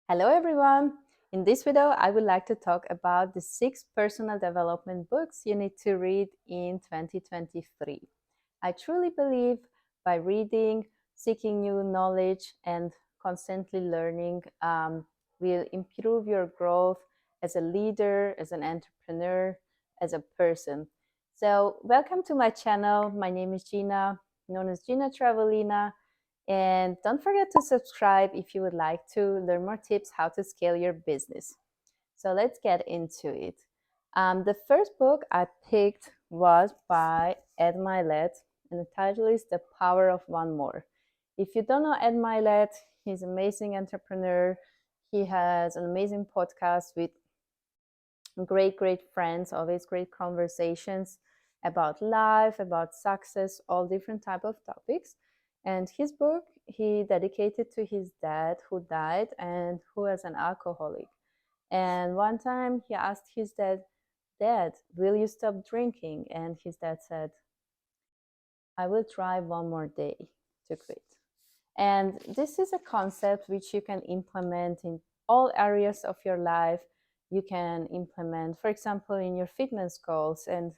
Hello everyone! In this video, I would like to talk about the 6 personal development books you need to read in 2023. I truly believe by reading, seeking new knowledge, and constantly learning will improve your growth as a leader, as an entrepreneur, as a person. So welcome to my channel. My name is Gina, known as Gina Travelina. And don't forget to subscribe if you would like to learn more tips how to scale your business. So let's get into it. The first book I picked was by Ed Mylett, and the title is The Power of One More. If you don't know Ed Mylett, he's an amazing entrepreneur. He has an amazing podcast with great friends, always great conversations about life, about success, all different type of topics. And his book he dedicated to his dad who died and who was an alcoholic. And one time he asked his dad, will you stop drinking? And his dad said, I will try one more day to quit. And this is a concept which you can implement in all areas of your life. You can implement, for example, in your fitness goals, and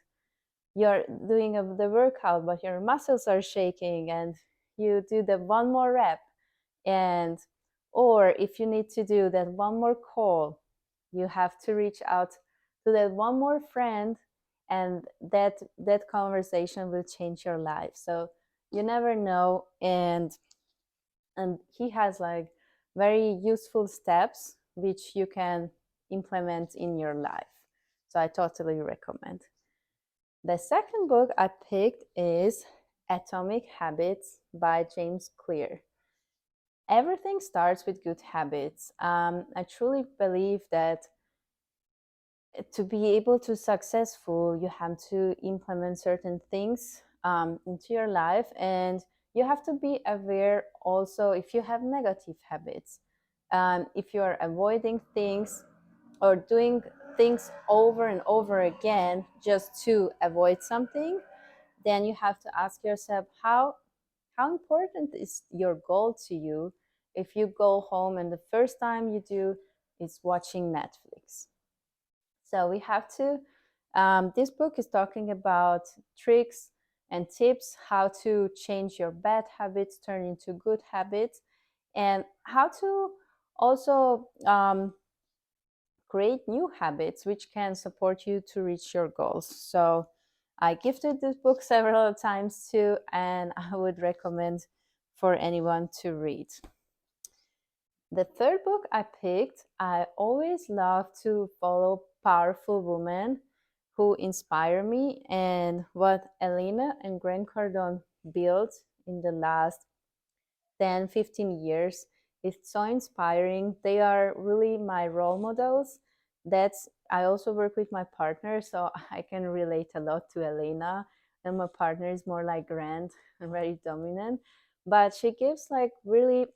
you're doing the workout, but your muscles are shaking, and you do the one more rep. And or if you need to do that one more call, you have to reach out to that one more friend, and that conversation will change your life. So you never know. And he has like very useful steps which you can implement in your life. So I totally recommend. The second book I picked is Atomic Habits by James Clear. Everything starts with good habits. I truly believe that to be able to successful, you have to implement certain things into your life, and you have to be aware also if you have negative habits. If you are avoiding things or doing things over and over again just to avoid something, then you have to ask yourself how important is your goal to you if you go home and the first time you do is watching Netflix. So we have to, this book is talking about tricks and tips how to change your bad habits, turn into good habits, and how to also create new habits which can support you to reach your goals. So I gifted this book several times too, and I would recommend for anyone to read. The third book I picked, I always love to follow powerful women who inspire me, and what Elena and Grant Cardone built in the last 10, 15 years is so inspiring. They are really my role models. I also work with my partner, so I can relate a lot to Elena, and my partner is more like Grant and very dominant, but she gives like really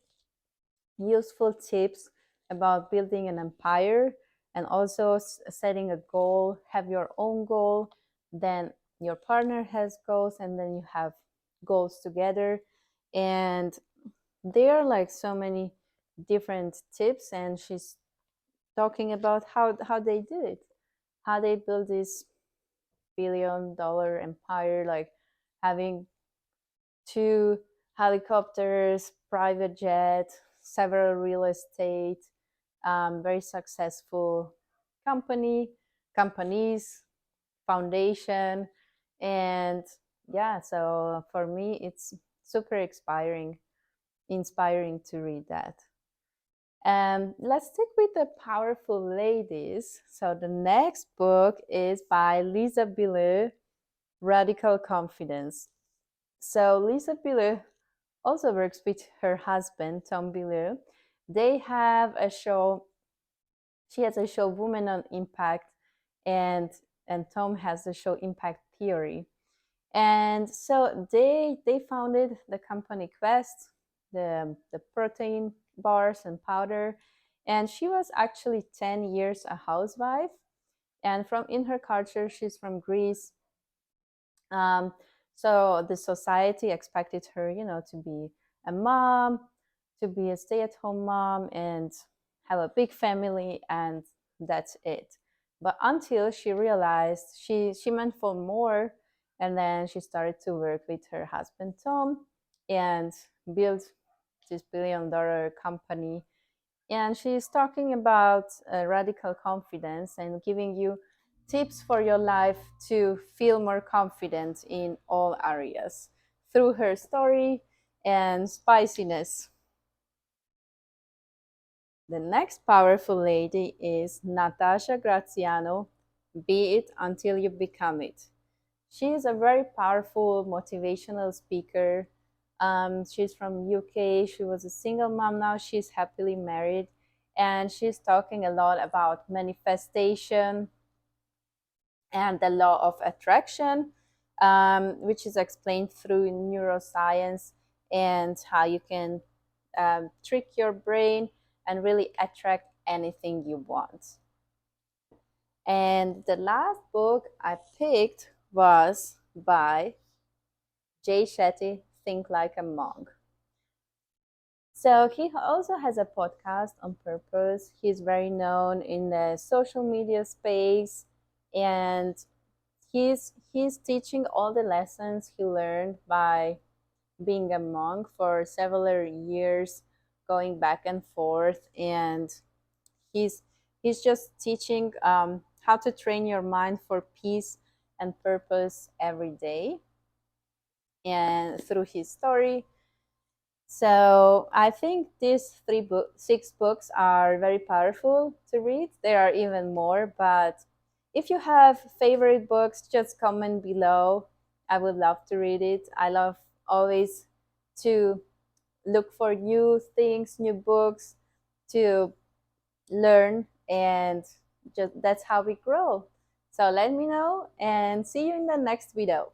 useful tips about building an empire and also setting a goal. Have your own goal, then your partner has goals, and then you have goals together. And there are like so many different tips, and she's talking about how they did it, how they built this $1 billion empire, like having 2 helicopters, private jet, several real estate, very successful companies, foundation. And yeah, so for me it's super inspiring to read that. Let's stick with the powerful ladies. So the next book is by Lisa Bilyeu, Radical Confidence. So Lisa Bilyeu also works with her husband, Tom Bilyeu. They have a show, she has a show Women on Impact, and Tom has the show Impact Theory. And so they founded the company Quest, the protein bars and powder. And she was actually 10 years a housewife. And from in her culture, she's from Greece. So the society expected her, to be a mom, to be a stay-at-home mom, and have a big family, and that's it. But until she realized she meant for more, and then she started to work with her husband Tom and build this $1 billion company. And she's talking about radical confidence and giving you tips for your life to feel more confident in all areas through her story and spiciness. The next powerful lady is Natasha Graziano. Be it until you become it. She is a very powerful motivational speaker. She's from UK. She was a single mom. Now she's happily married, and she's talking a lot about manifestation and the law of attraction, which is explained through neuroscience and how you can trick your brain and really attract anything you want. And the last book I picked was by Jay Shetty, Think Like a Monk. So he also has a podcast on purpose. He's very known in the social media space, and he's teaching all the lessons he learned by being a monk for several years, going back and forth. And he's he's just teaching how to train your mind for peace and purpose every day, and through his story. So I think these six books are very powerful to read. There are even more, but if you have favorite books, just comment below. I would love to read it. I love always to look for new things, new books to learn, and just that's how we grow. So let me know and see you in the next video.